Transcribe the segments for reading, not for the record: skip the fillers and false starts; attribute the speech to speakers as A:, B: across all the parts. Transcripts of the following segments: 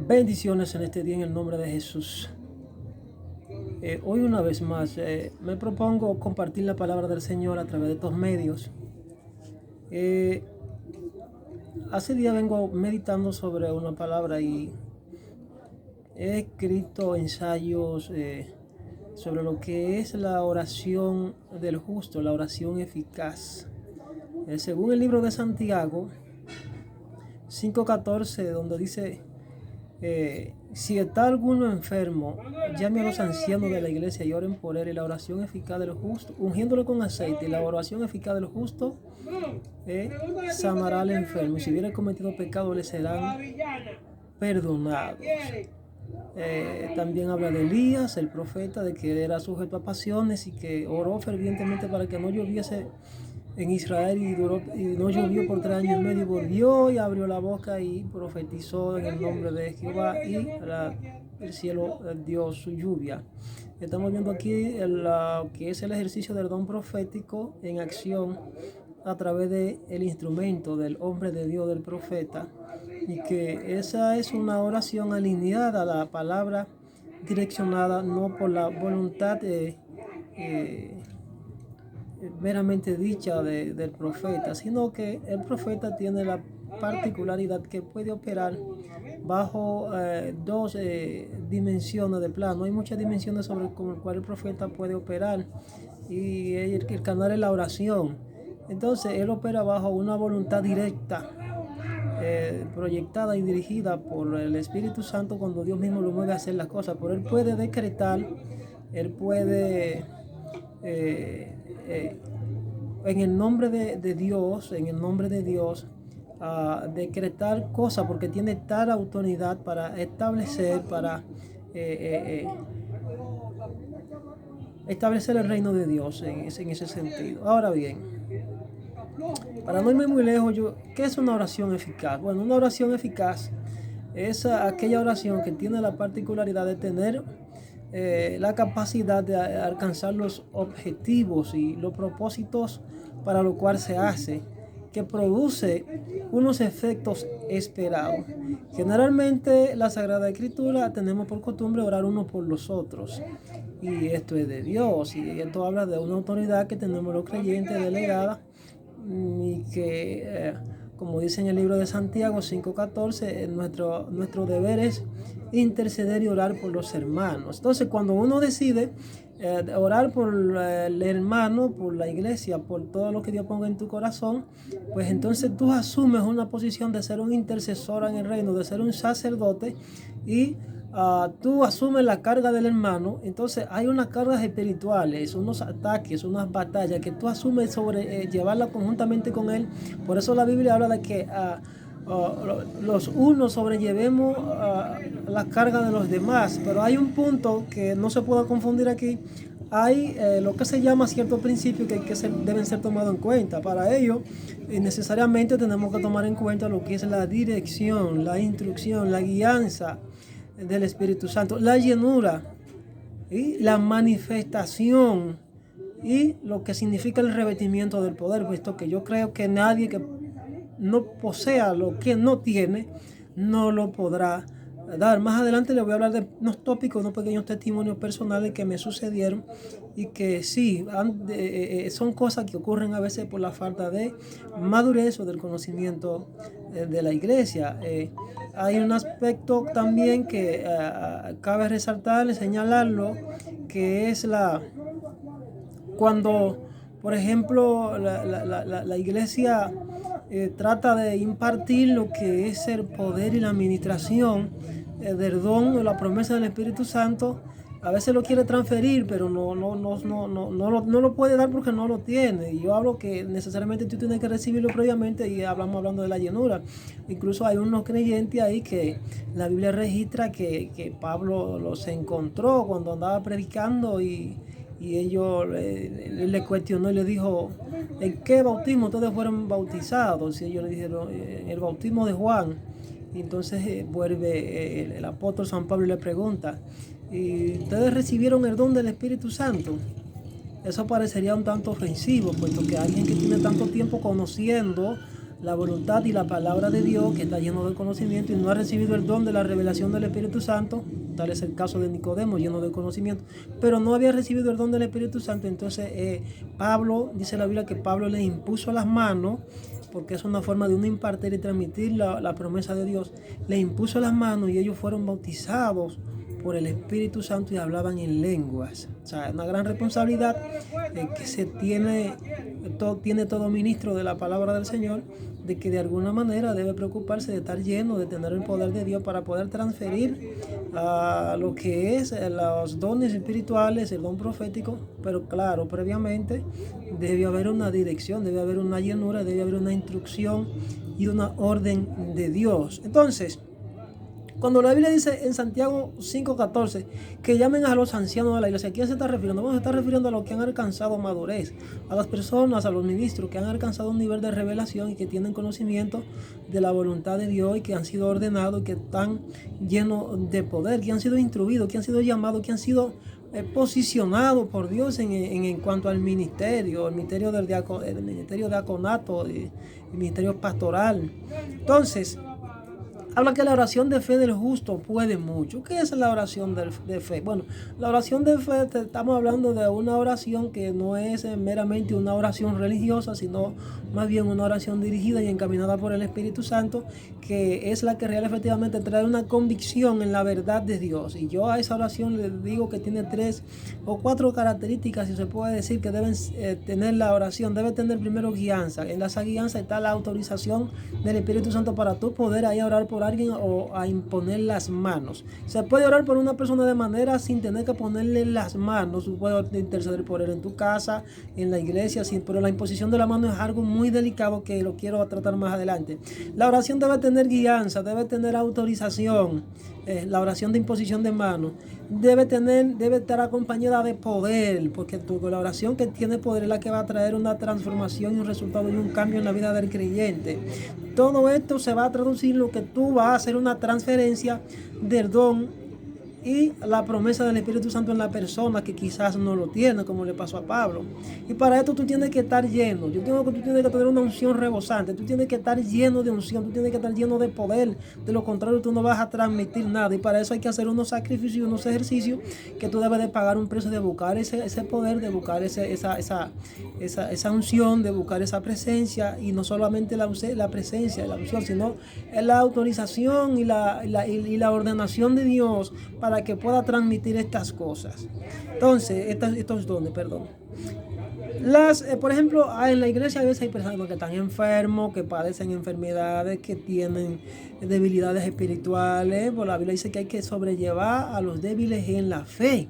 A: Bendiciones en este día en el nombre de Jesús. Hoy una vez más me propongo compartir la palabra del Señor a través de estos medios. Hace días vengo meditando sobre una palabra y he escrito ensayos sobre lo que es la oración del justo, la oración eficaz. Según el libro de Santiago 5:14, donde dice: si está alguno enfermo, llame a los ancianos de la iglesia y oren por él, y la oración eficaz del justo, ungiéndolo con aceite, y la oración eficaz del justo sanará al enfermo, y si hubiera cometido pecado le serán perdonados. También habla de Elías, el profeta, de que era sujeto a pasiones y que oró fervientemente para que no lloviese en Israel, y no llovió por 3 años y medio, y volvió y abrió la boca y profetizó en el nombre de Jehová, y el cielo dio su lluvia. Estamos viendo aquí que es el ejercicio del don profético en acción a través del instrumento del hombre de Dios, del profeta, y que esa es una oración alineada a la palabra, direccionada no por la voluntad meramente dicha del profeta, sino que el profeta tiene la particularidad que puede operar bajo dos dimensiones de plano. Hay muchas dimensiones sobre las cuales el profeta puede operar, y el canal es la oración. Entonces él opera bajo una voluntad directa, proyectada y dirigida por el Espíritu Santo cuando Dios mismo lo mueve a hacer las cosas. Pero él puede decretar, él puede en el nombre de Dios, decretar cosas, porque tiene tal autoridad para establecer, establecer el reino de Dios en ese sentido. Ahora bien, para no irme muy lejos, ¿qué es una oración eficaz? Bueno, una oración eficaz es aquella oración que tiene la particularidad de tener la capacidad de alcanzar los objetivos y los propósitos para lo cual se hace, que produce unos efectos esperados. Generalmente la Sagrada Escritura tenemos por costumbre orar unos por los otros, y esto es de Dios, y esto habla de una autoridad que tenemos los creyentes delegada, y que como dice en el libro de Santiago 5:14, nuestro deber es interceder y orar por los hermanos. Entonces, cuando uno decide orar por el hermano, por la iglesia, por todo lo que Dios ponga en tu corazón, pues entonces tú asumes una posición de ser un intercesor en el reino, de ser un sacerdote, y tú asumes la carga del hermano. Entonces hay unas cargas espirituales, unos ataques, unas batallas que tú asumes sobre llevarla conjuntamente con él. Por eso la Biblia habla de que los unos sobrellevemos la carga de los demás. Pero hay un punto que no se puede confundir aquí. Hay lo que se llama ciertos principios que deben ser tomados en cuenta. Para ello, necesariamente tenemos que tomar en cuenta lo que es la dirección, la instrucción, la guianza del Espíritu Santo, la llenura y la manifestación, y lo que significa el revestimiento del poder, puesto que yo creo que nadie que no posea lo que no tiene no lo podrá dar. Más adelante les voy a hablar de unos tópicos, unos pequeños testimonios personales que me sucedieron, y que sí, son cosas que ocurren a veces por la falta de madurez o del conocimiento de la iglesia. Hay un aspecto también que cabe resaltar, señalarlo, que es cuando, por ejemplo, la iglesia trata de impartir lo que es el poder y la administración del don o la promesa del Espíritu Santo. A veces lo quiere transferir, pero no lo puede dar porque no lo tiene. Y yo hablo que necesariamente tú tienes que recibirlo previamente, y hablando de la llenura. Incluso hay unos creyentes ahí que la Biblia registra que Pablo los encontró cuando andaba predicando, y ellos le cuestionó y le dijo: ¿en qué bautismo ustedes fueron bautizados? Y ellos le dijeron: en el bautismo de Juan. Y entonces vuelve el apóstol San Pablo y le pregunta: ¿y ustedes recibieron el don del Espíritu Santo? Eso parecería un tanto ofensivo, puesto que alguien que tiene tanto tiempo conociendo la voluntad y la palabra de Dios, que está lleno de conocimiento y no ha recibido el don de la revelación del Espíritu Santo, tal es el caso de Nicodemo, lleno de conocimiento, pero no había recibido el don del Espíritu Santo. Entonces Pablo, dice la Biblia que Pablo le impuso las manos, porque es una forma de uno impartir y transmitir la promesa de Dios. Le impuso las manos y ellos fueron bautizados por el Espíritu Santo y hablaban en lenguas. O sea, una gran responsabilidad que se tiene todo ministro de la palabra del Señor, de que de alguna manera debe preocuparse de estar lleno, de tener el poder de Dios para poder transferir lo que es los dones espirituales, el don profético. Pero claro, previamente debe haber una dirección, debe haber una llenura, debe haber una instrucción y una orden de Dios. Entonces, cuando la Biblia dice en Santiago 5:14 que llamen a los ancianos de la iglesia, ¿a quién se está refiriendo? Bueno, se está refiriendo a los que han alcanzado madurez, a las personas, a los ministros que han alcanzado un nivel de revelación y que tienen conocimiento de la voluntad de Dios y que han sido ordenados y que están llenos de poder, que han sido instruidos, que han sido llamados, que han sido posicionados por Dios en cuanto al ministerio, el ministerio del diaconato, el ministerio pastoral. Entonces, habla que la oración de fe del justo puede mucho. ¿Qué es la oración de fe? Bueno, la oración de fe, estamos hablando de una oración que no es meramente una oración religiosa, sino más bien una oración dirigida y encaminada por el Espíritu Santo, que es la que real efectivamente trae una convicción en la verdad de Dios. Y yo a esa oración le digo que tiene 3 o 4 características, si se puede decir, que deben tener la oración. Debe tener primero guianza. En esa guianza está la autorización del Espíritu Santo para tú poder ahí orar por alguien o a imponer las manos. Se puede orar por una persona de manera sin tener que ponerle las manos. Tú puedes interceder por él en tu casa, en la iglesia, pero la imposición de la mano es algo muy delicado que lo quiero tratar más adelante. La oración debe tener guianza, debe tener autorización. La oración de imposición de manos debe estar acompañada de poder, porque la oración que tiene poder es la que va a traer una transformación y un resultado y un cambio en la vida del creyente. Todo esto se va a traducir en lo que tú vas a hacer una transferencia del don y la promesa del Espíritu Santo en la persona que quizás no lo tiene, como le pasó a Pablo. Y para esto tú tienes que estar lleno. Tú tienes que tener una unción rebosante. Tú tienes que estar lleno de unción. Tú tienes que estar lleno de poder. De lo contrario, tú no vas a transmitir nada. Y para eso hay que hacer unos sacrificios y unos ejercicios que tú debes de pagar un precio, de buscar ese poder, de buscar esa unción, de buscar esa presencia. Y no solamente la presencia, la unción, sino la autorización y la ordenación de Dios para que pueda transmitir estas cosas. Entonces, estos dones, perdón. Por ejemplo, en la iglesia a veces hay personas que están enfermos, que padecen enfermedades, que tienen debilidades espirituales. Pues la Biblia dice que hay que sobrellevar a los débiles en la fe.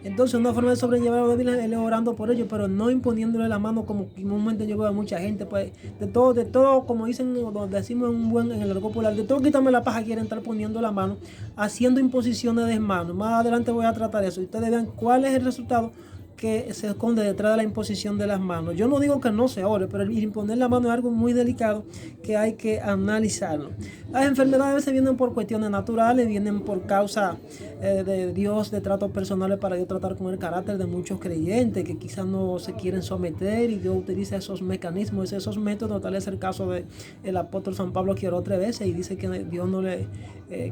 A: Entonces, una forma de sobrellevar a los débiles es orando por ellos, pero no imponiéndole la mano, como en un momento yo veo a mucha gente, pues de todo, como decimos en el argot popular, de todo quítame la paja, quieren estar poniendo la mano, haciendo imposiciones de manos. Más adelante voy a tratar eso y ustedes vean cuál es el resultado que se esconde detrás de la imposición de las manos. Yo no digo que no se ore, pero el imponer la mano es algo muy delicado que hay que analizarlo. Las enfermedades a veces vienen por cuestiones naturales, vienen por causa de Dios, de tratos personales para Dios tratar con el carácter de muchos creyentes que quizás no se quieren someter, y Dios utiliza esos mecanismos, esos métodos. Tal es el caso del apóstol San Pablo, que oró 3 veces y dice que Dios no le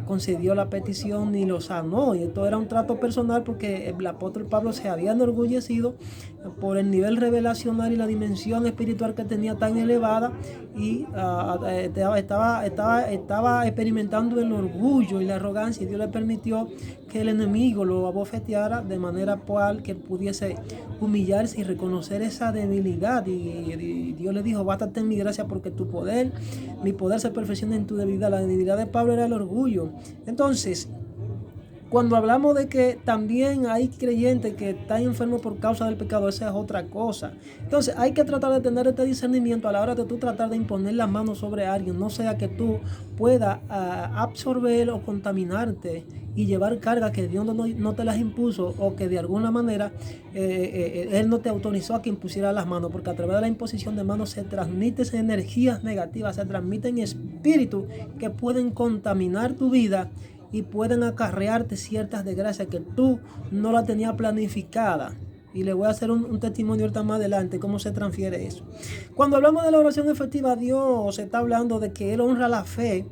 A: concedió la petición ni lo sanó, y esto era un trato personal porque el apóstol Pablo se había enorgullecido por el nivel revelacional y la dimensión espiritual que tenía tan elevada, y estaba experimentando el orgullo y la arrogancia, y Dios le permitió que el enemigo lo abofeteara de manera cual que pudiese humillarse y reconocer esa debilidad, y Dios le dijo: bástate en mi gracia, porque mi poder se perfecciona en tu debilidad. La debilidad de Pablo era el orgullo. Entonces, cuando hablamos de que también hay creyentes que están enfermos por causa del pecado, esa es otra cosa. Entonces hay que tratar de tener este discernimiento a la hora de tú tratar de imponer las manos sobre alguien, no sea que tú puedas absorber o contaminarte y llevar cargas que Dios no te las impuso, o que de alguna manera Él no te autorizó a que impusieras las manos, porque a través de la imposición de manos se transmiten energías negativas, se transmiten espíritus que pueden contaminar tu vida y pueden acarrearte ciertas desgracias que tú no la tenías planificada. Y le voy a hacer un testimonio ahorita más adelante, cómo se transfiere eso. Cuando hablamos de la oración efectiva, Dios está hablando de que Él honra la fe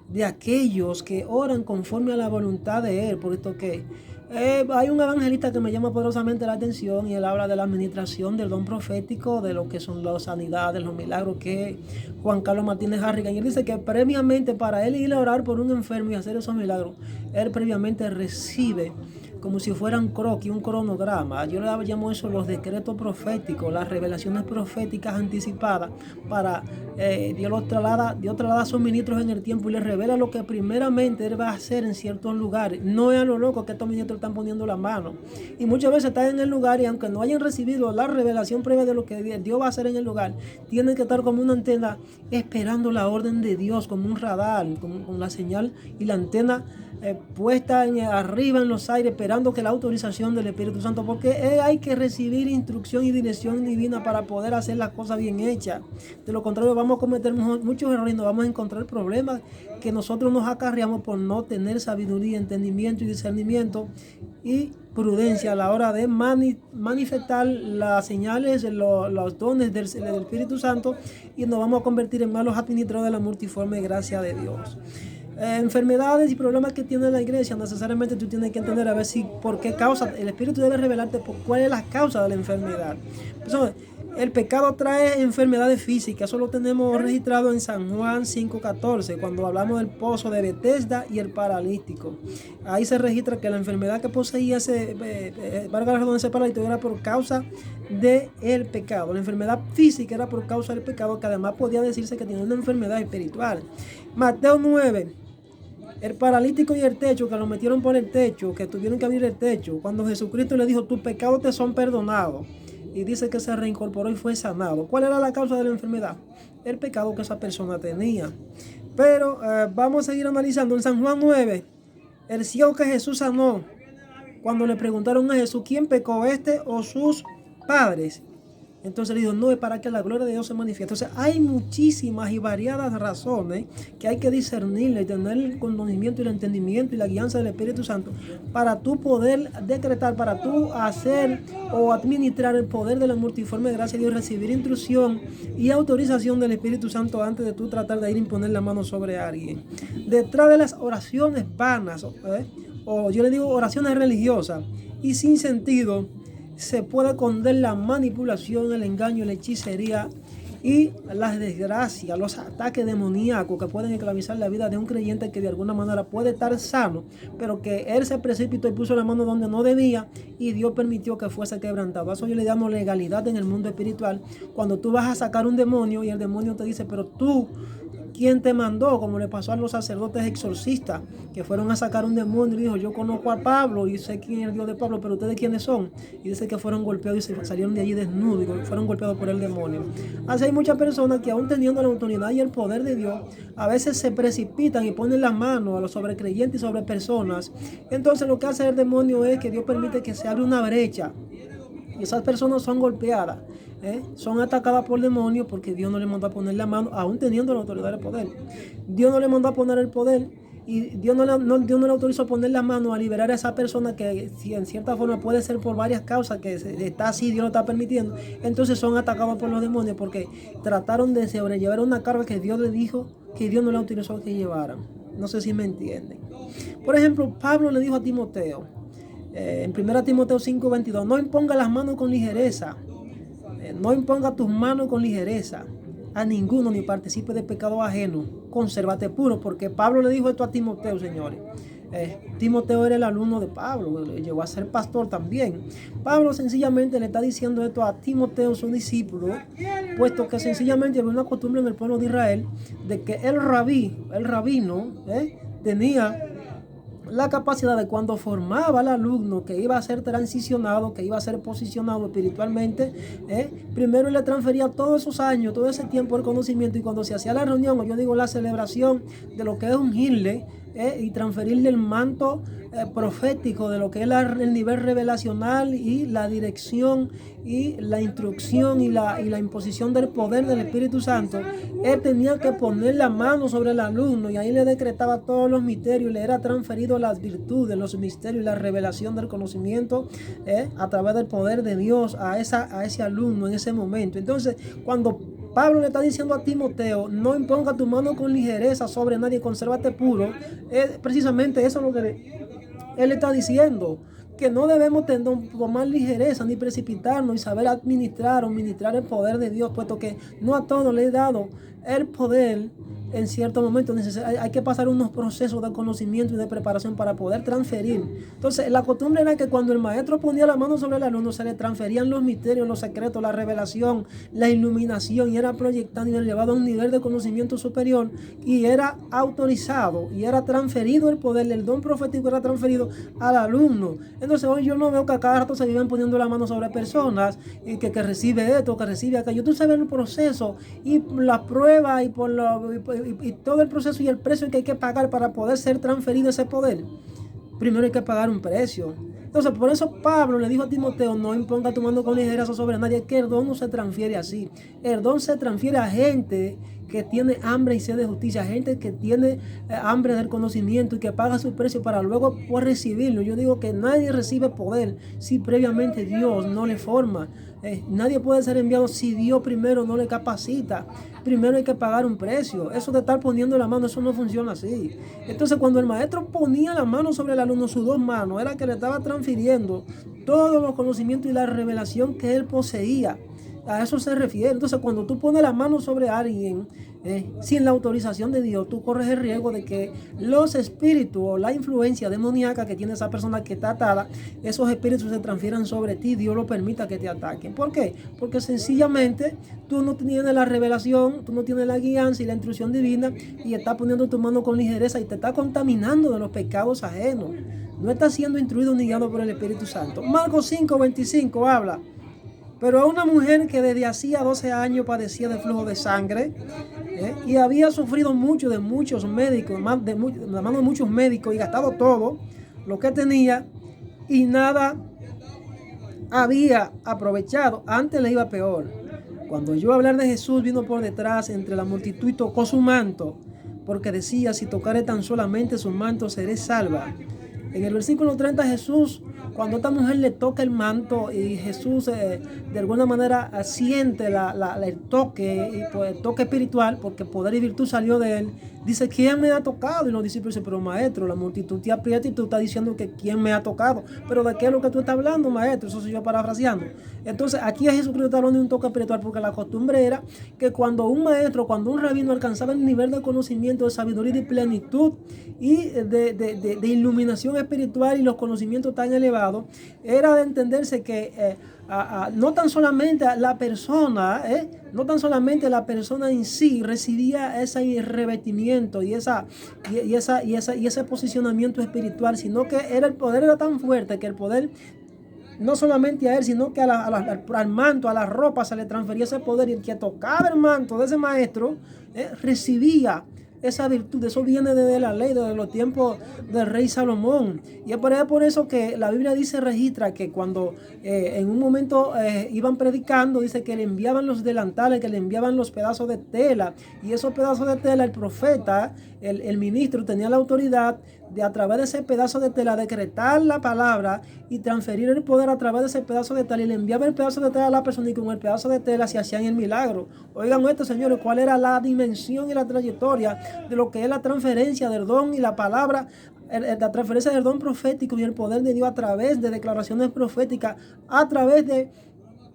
A: de aquellos que oran conforme a la voluntad de Él. Por esto que hay un evangelista que me llama poderosamente la atención y él habla de la administración del don profético, de lo que son las sanidades, los milagros, que Juan Carlos Martínez Harrigan. Y él dice que previamente para él ir a orar por un enfermo y hacer esos milagros, él previamente recibe como si fueran croquis, un cronograma. Yo le llamo eso los decretos proféticos, las revelaciones proféticas anticipadas para Dios traslada sus ministros en el tiempo y les revela lo que primeramente Él va a hacer en ciertos lugares. No es a lo loco que estos ministros están poniendo la mano. Y muchas veces están en el lugar y aunque no hayan recibido la revelación previa de lo que Dios va a hacer en el lugar, tienen que estar como una antena esperando la orden de Dios, como un radar, con la señal y la antena puesta arriba en los aires, esperando que la autorización del Espíritu Santo, porque hay que recibir instrucción y dirección divina para poder hacer las cosas bien hechas. De lo contrario, vamos a cometer muchos errores y nos vamos a encontrar problemas que nosotros nos acarreamos por no tener sabiduría, entendimiento y discernimiento y prudencia a la hora de manifestar las señales, los dones del Espíritu Santo, y nos vamos a convertir en malos administradores de la multiforme gracia de Dios. Enfermedades y problemas que tiene la iglesia, necesariamente tú tienes que entender a ver si por qué causa. El Espíritu debe revelarte cuál es la causa de la enfermedad. Entonces, el pecado trae enfermedades físicas. Eso lo tenemos registrado en San Juan 5:14, cuando hablamos del pozo de Betesda y el paralítico. Ahí se registra que la enfermedad que poseía ese paralítico era por causa del pecado. La enfermedad física era por causa del pecado, que además podía decirse que tenía una enfermedad espiritual. Mateo 9. El paralítico y el techo, que lo metieron por el techo, que tuvieron que abrir el techo, cuando Jesucristo le dijo, tus pecados te son perdonados, y dice que se reincorporó y fue sanado. ¿Cuál era la causa de la enfermedad? El pecado que esa persona tenía. Pero vamos a seguir analizando. En San Juan 9, el ciego que Jesús sanó, cuando le preguntaron a Jesús, ¿quién pecó, este o sus padres? Entonces le dijo, no, es para que la gloria de Dios se manifieste. Entonces hay muchísimas y variadas razones que hay que discernirle y tener el conocimiento y el entendimiento y la guianza del Espíritu Santo para tú poder decretar, para tú hacer o administrar el poder de la multiforme gracia de Dios, recibir instrucción y autorización del Espíritu Santo antes de tú tratar de ir a imponer la mano sobre alguien. Detrás de las oraciones vanas, o yo le digo oraciones religiosas y sin sentido, se puede esconder la manipulación, el engaño, la hechicería y las desgracias, los ataques demoníacos que pueden esclavizar la vida de un creyente que de alguna manera puede estar sano, pero que él se precipitó y puso la mano donde no debía y Dios permitió que fuese quebrantado. Eso yo le llamo legalidad en el mundo espiritual. Cuando tú vas a sacar un demonio y el demonio te dice, pero tú, ¿quién te mandó? Como le pasó a los sacerdotes exorcistas que fueron a sacar un demonio y dijo, yo conozco a Pablo y sé quién es el Dios de Pablo, pero ustedes quiénes son. Y dice que fueron golpeados y se salieron de allí desnudos y fueron golpeados por el demonio. Así hay muchas personas que aún teniendo la autoridad y el poder de Dios, a veces se precipitan y ponen las manos a los sobrecreyentes y sobre personas. Entonces lo que hace el demonio es que Dios permite que se abra una brecha. Y esas personas son golpeadas, son atacadas por demonios porque Dios no le mandó a poner la mano, aún teniendo la autoridad del poder. Dios no le mandó a poner el poder y Dios no le autorizó a poner la mano a liberar a esa persona que si en cierta forma puede ser por varias causas que está así, Dios lo está permitiendo. Entonces son atacados por los demonios porque trataron de sobrellevar una carga que Dios le dijo que Dios no le autorizó que llevaran. No sé si me entienden. Por ejemplo, Pablo le dijo a Timoteo, en 1 Timoteo 5:22, no imponga las manos con ligereza, no imponga tus manos con ligereza a ninguno ni participe de pecado ajeno, consérvate puro, porque Pablo le dijo esto a Timoteo, señores. Timoteo era el alumno de Pablo, llegó a ser pastor también. Pablo sencillamente le está diciendo esto a Timoteo, su discípulo, puesto que sencillamente había una costumbre en el pueblo de Israel de que el rabino, tenía la capacidad de cuando formaba al alumno que iba a ser transicionado, que iba a ser posicionado espiritualmente, primero le transfería todos esos años, todo ese tiempo el conocimiento, y cuando se hacía la reunión, o yo digo la celebración de lo que es ungirle, y transferirle el manto profético de lo que es el nivel revelacional y la dirección y la instrucción y la imposición del poder del Espíritu Santo. Él tenía que poner la mano sobre el alumno y ahí le decretaba todos los misterios, le era transferido las virtudes, los misterios y la revelación del conocimiento a través del poder de Dios a ese alumno en ese momento. Entonces, cuando Pablo le está diciendo a Timoteo, no imponga tu mano con ligereza sobre nadie, consérvate puro, precisamente eso es lo que él está diciendo, que no debemos tomar ligereza ni precipitarnos y saber administrar o ministrar el poder de Dios, puesto que no a todos le he dado el poder. En cierto momento hay que pasar unos procesos de conocimiento y de preparación para poder transferir. Entonces, la costumbre era que cuando el maestro ponía la mano sobre el alumno, se le transferían los misterios, los secretos, la revelación, la iluminación, y era proyectado y elevado a un nivel de conocimiento superior, y era autorizado y era transferido el poder, el don profético era transferido al alumno. Entonces, hoy yo no veo que a cada rato se viven poniendo la mano sobre personas y que recibe esto, que recibe aquello. Tú sabes el proceso y la prueba y todo el proceso y el precio que hay que pagar para poder ser transferido ese poder. Primero hay que pagar un precio. Entonces, por eso Pablo le dijo a Timoteo, no imponga tu mano con ligereza sobre nadie, que el don no se transfiere así. El don se transfiere a gente que tiene hambre y sed de justicia, gente que tiene hambre del conocimiento y que paga su precio para luego poder recibirlo. Yo digo que nadie recibe poder si previamente Dios no le forma. Nadie puede ser enviado si Dios primero no le capacita. Primero hay que pagar un precio. Eso de estar poniendo la mano, eso no funciona así. Entonces, cuando el maestro ponía la mano sobre el alumno, sus dos manos, era que le estaba transfiriendo todos los conocimientos y la revelación que él poseía. A eso se refiere. Entonces, cuando tú pones la mano sobre alguien sin la autorización de Dios, tú corres el riesgo de que los espíritus o la influencia demoníaca que tiene esa persona que está atada, esos espíritus se transfieran sobre ti. Dios lo permita que te ataquen. ¿Por qué? Porque sencillamente tú no tienes la revelación, tú no tienes la guianza y la instrucción divina, y estás poniendo tu mano con ligereza y te estás contaminando de los pecados ajenos. No estás siendo instruido ni guiado por el Espíritu Santo. Marcos 5:25 habla: pero a una mujer que desde hacía 12 años padecía de flujo de sangre y había sufrido mucho de muchos médicos, de la mano de muchos médicos, y gastado todo lo que tenía y nada había aprovechado, antes le iba peor. Cuando oyó hablar de Jesús, vino por detrás entre la multitud y tocó su manto, porque decía, si tocare tan solamente su manto, seré salva. En el versículo 30, Jesús, cuando esta mujer le toca el manto y Jesús de alguna manera siente el toque, y pues, el toque espiritual, porque poder y virtud salió de él, dice, ¿quién me ha tocado? Y los discípulos dicen, pero maestro, la multitud te aprieta y tú estás diciendo que ¿quién me ha tocado? Pero ¿de qué es lo que tú estás hablando, maestro? Eso soy yo parafraseando. Entonces, aquí a Jesucristo está hablando de un toque espiritual, porque la costumbre era que cuando un maestro, cuando un rabino alcanzaba el nivel de conocimiento, de sabiduría y de plenitud y de iluminación espiritual y los conocimientos tan elevados, era de entenderse que no tan solamente la persona, no tan solamente la persona en sí recibía ese revestimiento y ese posicionamiento espiritual, sino que el poder era tan fuerte que el poder no solamente a él, sino que al manto, a la ropa se le transfería ese poder, y el que tocaba el manto de ese maestro recibía esa virtud. Eso viene desde la ley, desde los tiempos del rey Salomón. Y es por eso que la Biblia registra que cuando en un momento iban predicando, dice que le enviaban los delantales, que le enviaban los pedazos de tela. Y esos pedazos de tela, el profeta, el ministro, tenía la autoridad de, a través de ese pedazo de tela, decretar la palabra y transferir el poder a través de ese pedazo de tela, y le enviaba el pedazo de tela a la persona, y con el pedazo de tela se hacían el milagro. Oigan esto, señores, cuál era la dimensión y la trayectoria de lo que es la transferencia del don y la palabra, la transferencia del don profético y el poder de Dios a través de declaraciones proféticas, a través de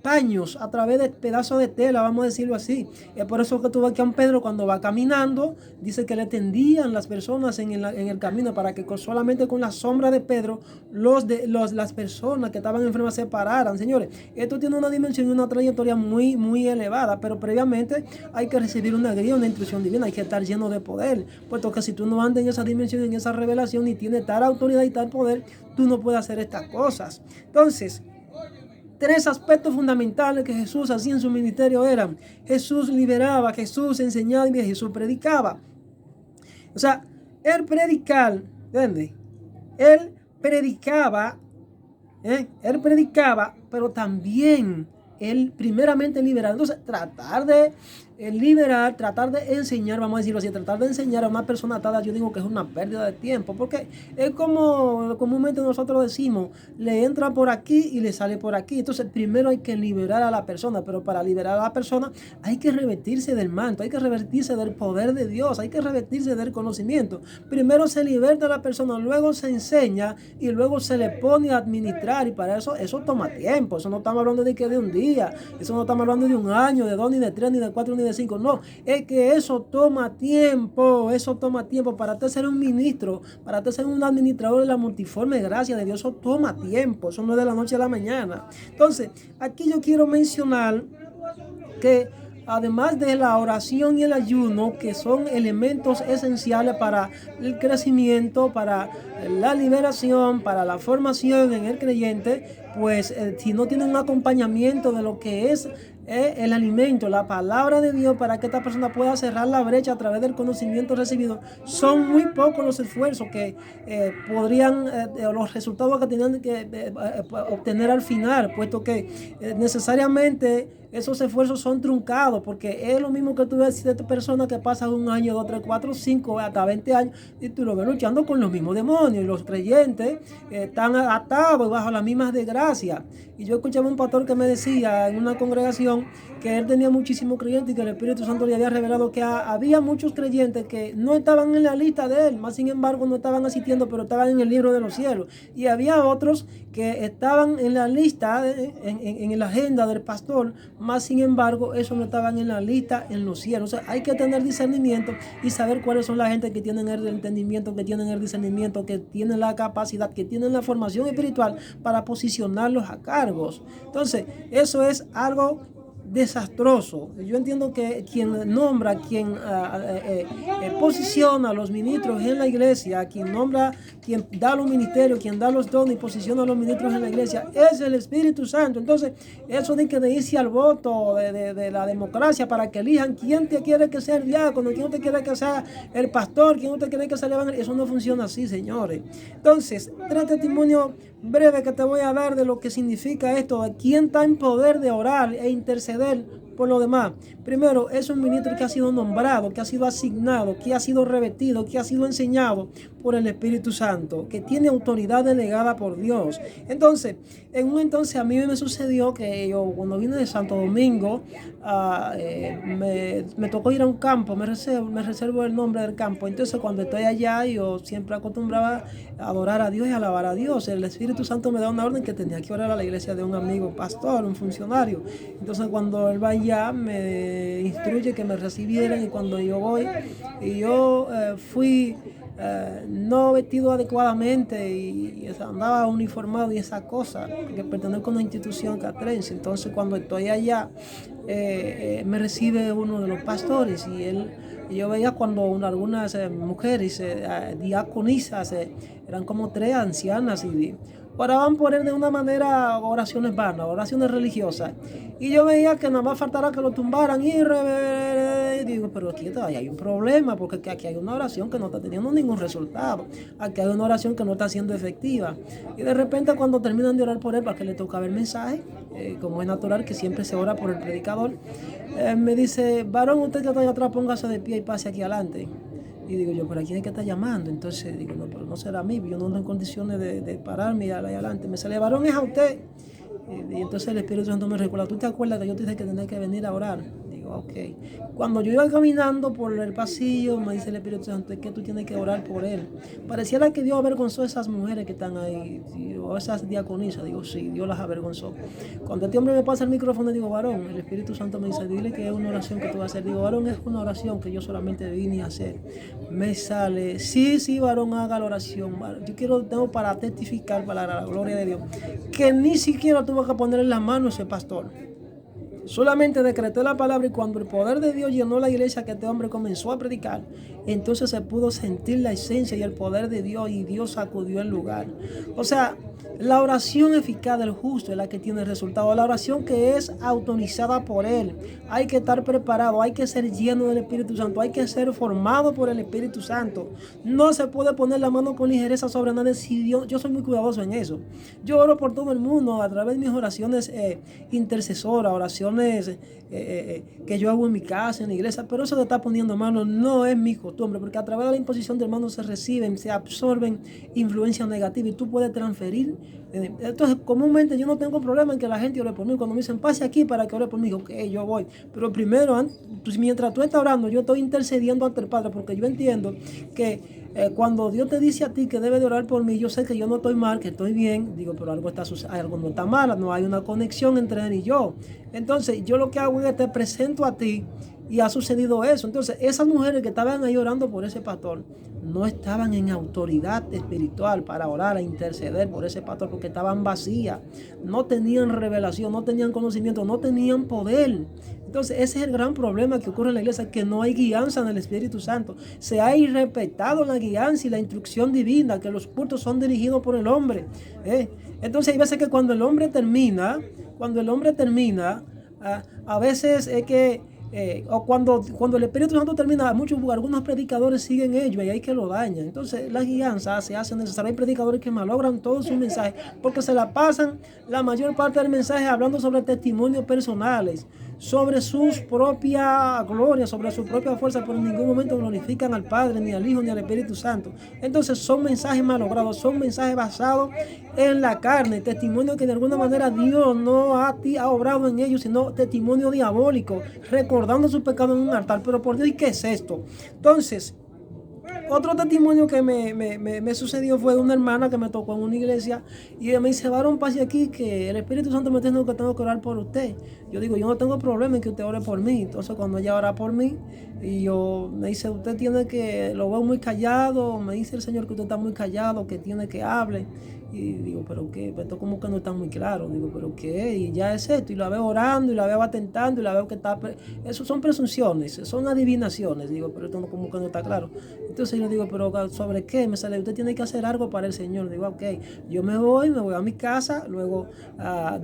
A: paños, a través de pedazos de tela, vamos a decirlo así. Es por eso que tú ves que a Pedro, cuando va caminando, dice que le tendían las personas en el camino, para que solamente con la sombra de Pedro las personas que estaban enfermas se pararan. Señores, esto tiene una dimensión y una trayectoria muy, muy elevada, pero previamente hay que recibir una guía, una instrucción divina, hay que estar lleno de poder, puesto que si tú no andas en esa dimensión, en esa revelación, y tienes tal autoridad y tal poder, tú no puedes hacer estas cosas. Entonces, tres aspectos fundamentales que Jesús hacía en su ministerio eran: Jesús liberaba, Jesús enseñaba y Jesús predicaba. O sea, el predicar, ¿entiendes? Él predicaba, él predicaba, pero también él primeramente liberar. Entonces, tratar de liberar, tratar de enseñar, vamos a decirlo así, tratar de enseñar a una persona atada, yo digo que es una pérdida de tiempo, porque es como comúnmente nosotros decimos, le entra por aquí y le sale por aquí. Entonces, primero hay que liberar a la persona, pero para liberar a la persona hay que revestirse del manto, hay que revestirse del poder de Dios, hay que revestirse del conocimiento. Primero se liberta a la persona, luego se enseña y luego se le pone a administrar, y para eso toma tiempo. Eso no estamos hablando de que de un día, eso no estamos hablando de un año, de 2, ni de 3, ni de 4, ni de 5, no, es que eso toma tiempo para usted ser un ministro, para usted ser un administrador de la multiforme gracia de Dios. Eso toma tiempo, eso no es de la noche a la mañana. Entonces, aquí yo quiero mencionar que además de la oración y el ayuno, que son elementos esenciales para el crecimiento, para la liberación, para la formación en el creyente, pues si no tiene un acompañamiento de lo que es el alimento, la palabra de Dios, para que esta persona pueda cerrar la brecha a través del conocimiento recibido, son muy pocos los esfuerzos que podrían, los resultados que tenían que obtener al final, puesto que necesariamente esos esfuerzos son truncados, porque es lo mismo que tú ves de esta persona que pasa 1 año, 2, 3, 4, 5, hasta 20 años, y tú lo ves luchando con los mismos demonios, y los creyentes están atados bajo las mismas desgracias. Y yo escuchaba un pastor que me decía en una congregación que él tenía muchísimos creyentes y que el Espíritu Santo le había revelado que había muchos creyentes que no estaban en la lista de él, más sin embargo no estaban asistiendo, pero estaban en el libro de los cielos. Y había otros que estaban en la lista, en la agenda del pastor, más sin embargo esos no estaban en la lista en los cielos. O sea, hay que tener discernimiento y saber cuáles son la gente que tienen el entendimiento, que tienen el discernimiento, que tienen la capacidad, que tienen la formación espiritual para posicionarlos a cargos. Entonces, eso es algo desastroso. Yo entiendo que quien nombra, quien posiciona a los ministros en la iglesia, quien nombra, quien da los ministerios, quien da los dones y posiciona a los ministros en la iglesia, es el Espíritu Santo. Entonces, eso de que de irse al voto de la democracia para que elijan quién te quiere que sea el diácono, quién te quiere que sea el pastor, quién te quiere que sea el evangelista, eso no funciona así, señores. Entonces, 3 testimonios breves que te voy a dar de lo que significa esto, de quién está en poder de orar e interceder por lo demás. Primero, es un ministro que ha sido nombrado, que ha sido asignado, que ha sido revestido, que ha sido enseñado por el Espíritu Santo, que tiene autoridad delegada por Dios. Entonces, en un entonces a mí me sucedió que yo cuando vine de Santo Domingo, me tocó ir a un campo, me reservo el nombre del campo. Entonces, cuando estoy allá, yo siempre acostumbraba a adorar a Dios y alabar a Dios. El Espíritu Santo me da una orden que tenía que orar a la iglesia de un amigo pastor, un funcionario. Entonces, cuando él va allá, me instruye que me recibieran, y cuando yo voy, y yo fui no vestido adecuadamente y andaba uniformado y esa cosa, porque pertenezco a una institución catrense. Entonces, cuando estoy allá, me recibe uno de los pastores, y yo veía cuando algunas mujeres diaconisas, eran como 3 ancianas, y oraban por él de una manera, oraciones vanas, oraciones religiosas. Y yo veía que nada más faltara que lo tumbaran y digo, pero aquí todavía hay un problema, porque aquí hay una oración que no está teniendo ningún resultado. Aquí hay una oración que no está siendo efectiva. Y de repente, cuando terminan de orar por él, para que le toca ver el mensaje, como es natural que siempre se ora por el predicador, me dice: varón, usted que está allá atrás, póngase de pie y pase aquí adelante. Y digo yo, ¿pero a quién es que está llamando? Entonces digo, no, pero no será a mí, yo no ando en condiciones de pararme y ahí adelante. Me sale: varón, es a usted. Y entonces el Espíritu Santo me recuerda: ¿tú te acuerdas que yo te dije que tenía que venir a orar? Digo, ok. Cuando yo iba caminando por el pasillo, me dice el Espíritu Santo: es que tú tienes que orar por él. Pareciera que Dios avergonzó a esas mujeres que están ahí, o esas diaconisas. Digo, sí, Dios las avergonzó. Cuando este hombre me pasa el micrófono, digo, varón, el Espíritu Santo me dice: dile que es una oración que tú vas a hacer. Digo, varón, es una oración que yo solamente vine a hacer. Me sale: sí, varón, haga la oración. Tengo para testificar, para la gloria de Dios, que ni siquiera tuvo que ponerle la mano a ese pastor. Solamente decreté la palabra y cuando el poder de Dios llenó la iglesia que este hombre comenzó a predicar, entonces se pudo sentir la esencia y el poder de Dios y Dios sacudió el lugar. O sea, la oración eficaz del justo es la que tiene resultado. La oración que es autorizada por Él. Hay que estar preparado, hay que ser lleno del Espíritu Santo, hay que ser formado por el Espíritu Santo. No se puede poner la mano con ligereza sobre nadie. Si yo soy muy cuidadoso en eso. Yo oro por todo el mundo a través de mis oraciones intercesoras, oraciones que yo hago en mi casa, en la iglesia, pero eso de estar poniendo manos no es mi costumbre, porque a través de la imposición de manos se reciben, se absorben influencias negativas y tú puedes transferir. Entonces, comúnmente yo no tengo problema en que la gente ore por mí. Cuando me dicen, pase aquí para que ore por mí, ok, yo voy. Pero primero, mientras tú estás orando, yo estoy intercediendo ante el Padre, porque yo entiendo que cuando Dios te dice a ti que debe de orar por mí, yo sé que yo no estoy mal, que estoy bien, digo, pero algo no está mal, no hay una conexión entre Él y yo. Entonces, yo lo que hago es que te presento a ti y ha sucedido eso. Entonces, esas mujeres que estaban ahí orando por ese pastor, no estaban en autoridad espiritual para orar e interceder por ese pastor, porque estaban vacías, no tenían revelación, no tenían conocimiento, no tenían poder. Entonces, ese es el gran problema que ocurre en la iglesia, que no hay guianza en el Espíritu Santo. Se ha irrespetado la guianza y la instrucción divina, que los cultos son dirigidos por el hombre. Entonces, hay veces que cuando el hombre termina, a veces es que o cuando el Espíritu Santo termina, algunos predicadores siguen ellos y hay que lo dañan. Entonces la guianza se hace necesaria. Hay predicadores que malogran todo su mensaje porque se la pasan la mayor parte del mensaje hablando sobre testimonios personales, sobre sus propias glorias, sobre su propia fuerza, pero en ningún momento glorifican al Padre, ni al Hijo, ni al Espíritu Santo. Entonces son mensajes malogrados, son mensajes basados en la carne, testimonios que de alguna manera Dios no ha obrado en ellos, sino testimonio diabólico, recordando su pecado en un altar. Pero por Dios, ¿y qué es esto? Entonces, otro testimonio que me sucedió fue de una hermana que me tocó en una iglesia y ella me dice, varón, pase aquí que el Espíritu Santo me dice que tengo que orar por usted. Yo digo, yo no tengo problema en que usted ore por mí. Entonces cuando ella ora por mí y yo me dice, usted tiene que, lo veo muy callado, me dice el Señor que usted está muy callado, que tiene que hable. Y digo, pero qué, esto como que no está muy claro. Digo, pero qué, y ya es esto. Y la veo orando y la veo atentando y la veo que está, eso son presunciones, son adivinaciones. Digo, pero esto como que no está claro. Entonces yo digo, pero ¿sobre qué? Me sale, usted tiene que hacer algo para el Señor. Digo, ok, yo me voy a mi casa, luego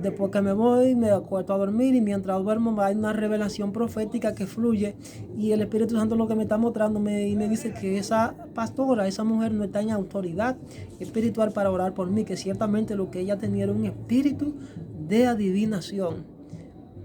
A: después que me voy, me acuesto a dormir y mientras duermo hay una revelación profética que fluye y el Espíritu Santo lo que me está mostrando y me dice que esa pastora, esa mujer no está en autoridad espiritual para orar por mí, que ciertamente lo que ella tenía era un espíritu de adivinación.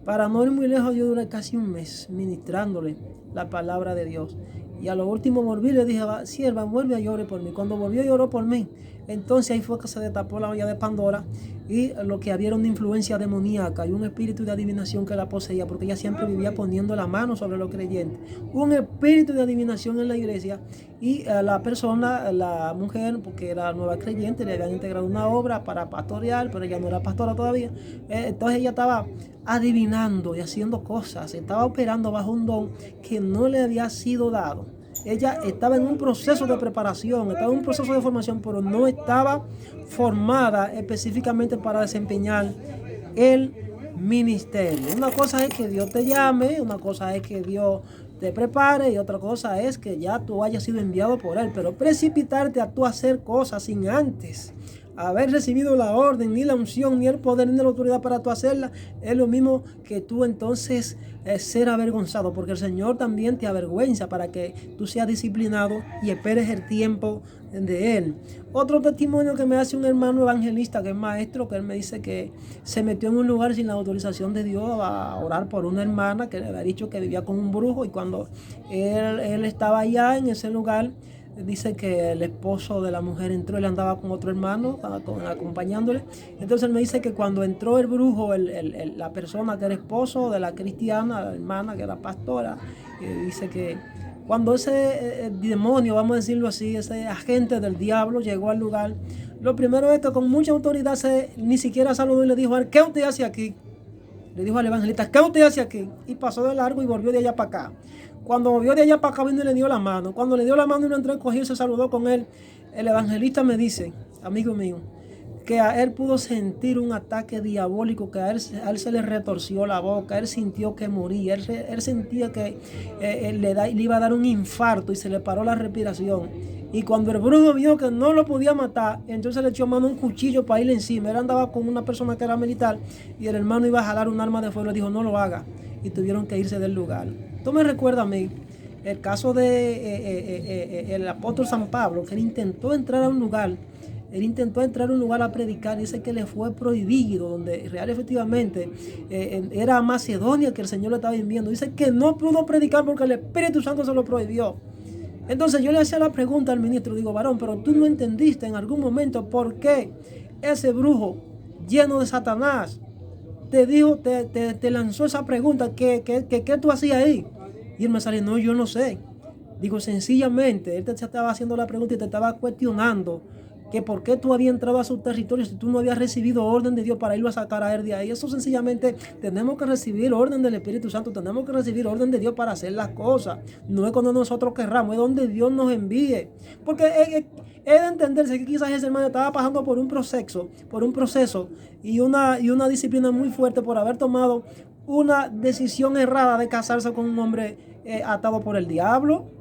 A: Para no ir muy lejos, yo duré casi un mes ministrándole la palabra de Dios. Y a lo último volví y le dije, sierva, vuelve a llorar por mí. Cuando volvió lloró por mí. Entonces ahí fue que se destapó la olla de Pandora y lo que había era una influencia demoníaca y un espíritu de adivinación que la poseía, porque ella siempre vivía poniendo la mano sobre los creyentes. Un espíritu de adivinación en la iglesia y la persona, la mujer, porque era nueva creyente, le habían integrado una obra para pastorear, pero ella no era pastora todavía. Entonces ella estaba adivinando y haciendo cosas, estaba operando bajo un don que no le había sido dado. Ella estaba en un proceso de preparación, estaba en un proceso de formación, pero no estaba formada específicamente para desempeñar el ministerio. Una cosa es que Dios te llame, una cosa es que Dios te prepare y otra cosa es que ya tú hayas sido enviado por Él. Pero precipitarte a tú hacer cosas sin antes haber recibido la orden, ni la unción, ni el poder, ni la autoridad para tú hacerla, es lo mismo que tú entonces ser avergonzado, porque el Señor también te avergüenza para que tú seas disciplinado y esperes el tiempo de Él. Otro testimonio que me hace un hermano evangelista que es maestro, que él me dice que se metió en un lugar sin la autorización de Dios a orar por una hermana que le había dicho que vivía con un brujo, y cuando él estaba allá en ese lugar, dice que el esposo de la mujer entró, él andaba con otro hermano acompañándole. Entonces él me dice que cuando entró el brujo, la persona que era esposo de la cristiana, la hermana que era pastora, dice que cuando ese demonio, vamos a decirlo así, ese agente del diablo llegó al lugar, lo primero es que con mucha autoridad ni siquiera saludó y le dijo a él, ¿qué usted hace aquí? Le dijo al evangelista, ¿qué usted hace aquí? Y pasó de largo y volvió de allá para acá. Cuando volvió de allá para acá, vino y le dio la mano. Cuando le dio la mano y lo entró a coger, se saludó con él. El evangelista me dice, amigo mío, que a él pudo sentir un ataque diabólico, que a él se le retorció la boca, él sintió que moría, él sentía que le iba a dar un infarto y se le paró la respiración. Y cuando el brujo vio que no lo podía matar, entonces le echó mano un cuchillo para irle encima. Él andaba con una persona que era militar y el hermano iba a jalar un arma de fuego. Le dijo, no lo haga. Y tuvieron que irse del lugar. Esto me recuerda a mí el caso de el apóstol San Pablo, que él intentó entrar a un lugar. Él intentó entrar a un lugar a predicar, dice que le fue prohibido, donde real efectivamente era Macedonia que el Señor lo estaba enviando. Dice que no pudo predicar porque el Espíritu Santo se lo prohibió. Entonces yo le hacía la pregunta al ministro, digo, varón, pero tú no entendiste en algún momento por qué ese brujo lleno de Satanás te dijo, te lanzó esa pregunta, ¿qué tú hacías ahí? Y él me salió, no, yo no sé. Digo, sencillamente, él te estaba haciendo la pregunta y te estaba cuestionando que por qué tú habías entrado a su territorio si tú no habías recibido orden de Dios para irlo a sacar a él de ahí. Eso sencillamente tenemos que recibir orden del Espíritu Santo, tenemos que recibir orden de Dios para hacer las cosas. No es cuando nosotros querramos, es donde Dios nos envíe. Porque es de entenderse que quizás ese hermano estaba pasando por un proceso y una disciplina muy fuerte por haber tomado una decisión errada de casarse con un hombre atado por el diablo.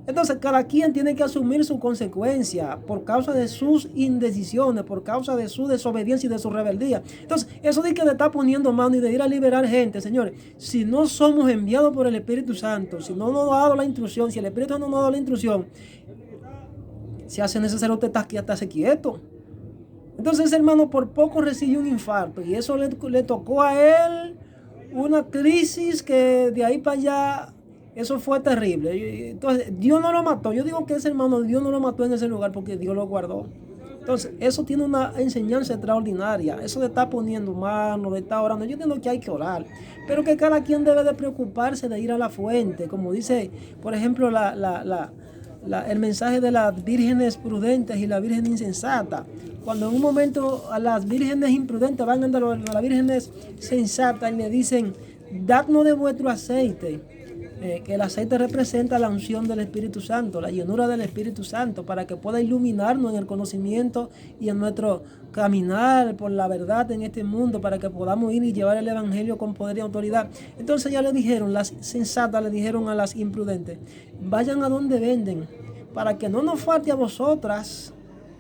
A: Entonces cada quien tiene que asumir su consecuencia por causa de sus indecisiones, por causa de su desobediencia y de su rebeldía. Entonces eso de que le está poniendo mano y de ir a liberar gente, señores, si no somos enviados por el Espíritu Santo, si no nos ha dado la instrucción, si el Espíritu Santo no nos ha dado la instrucción, se hace necesario usted estarse quieto. Entonces ese hermano por poco recibe un infarto y eso le tocó a él una crisis que de ahí para allá... Eso fue terrible. Entonces, Dios no lo mató. Yo digo que ese hermano, Dios no lo mató en ese lugar porque Dios lo guardó. Entonces, eso tiene una enseñanza extraordinaria. Eso de estar poniendo manos, de estar orando. Yo entiendo que hay que orar. Pero que cada quien debe de preocuparse de ir a la fuente. Como dice, por ejemplo, el mensaje de las vírgenes prudentes y la virgen insensata. Cuando en un momento a las vírgenes imprudentes van a las vírgenes sensatas y le dicen, dadnos de vuestro aceite. Que el aceite representa la unción del Espíritu Santo, la llenura del Espíritu Santo, para que pueda iluminarnos en el conocimiento y en nuestro caminar por la verdad en este mundo, para que podamos ir y llevar el Evangelio con poder y autoridad. Entonces ya le dijeron, las sensatas le dijeron a las imprudentes, vayan a donde venden, para que no nos falte a vosotras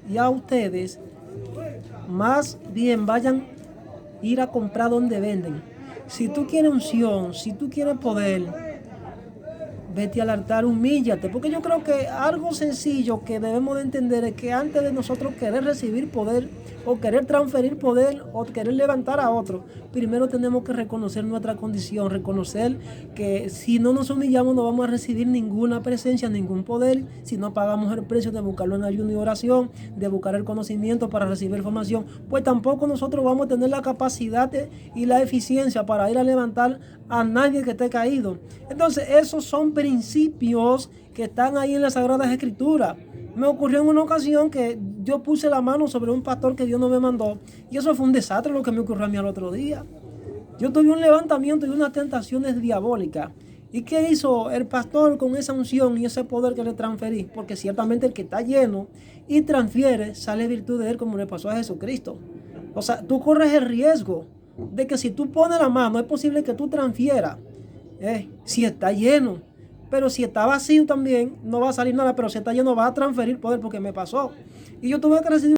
A: y a ustedes, más bien vayan a ir a comprar donde venden. Si tú quieres unción, si tú quieres poder, vete al altar, humíllate, porque yo creo que algo sencillo que debemos de entender es que antes de nosotros querer recibir poder o querer transferir poder o querer levantar a otro, primero tenemos que reconocer nuestra condición, reconocer que si no nos humillamos no vamos a recibir ninguna presencia, ningún poder, si no pagamos el precio de buscarlo en ayuno y oración, de buscar el conocimiento para recibir formación, pues tampoco nosotros vamos a tener la capacidad y la eficiencia para ir a levantar a nadie que esté caído. Entonces esos son principios que están ahí en las Sagradas Escrituras. Me ocurrió en una ocasión que yo puse la mano sobre un pastor que Dios no me mandó y eso fue un desastre lo que me ocurrió a mí al otro día. Yo tuve un levantamiento y unas tentaciones diabólicas. ¿Y qué hizo el pastor con esa unción y ese poder que le transferí? Porque ciertamente el que está lleno y transfiere, sale virtud de él como le pasó a Jesucristo. O sea, tú corres el riesgo de que si tú pones la mano es posible que tú transfieras si está lleno. Pero si está vacío también no va a salir nada, pero si está lleno va a transferir poder porque me pasó. Y yo tuve que recibir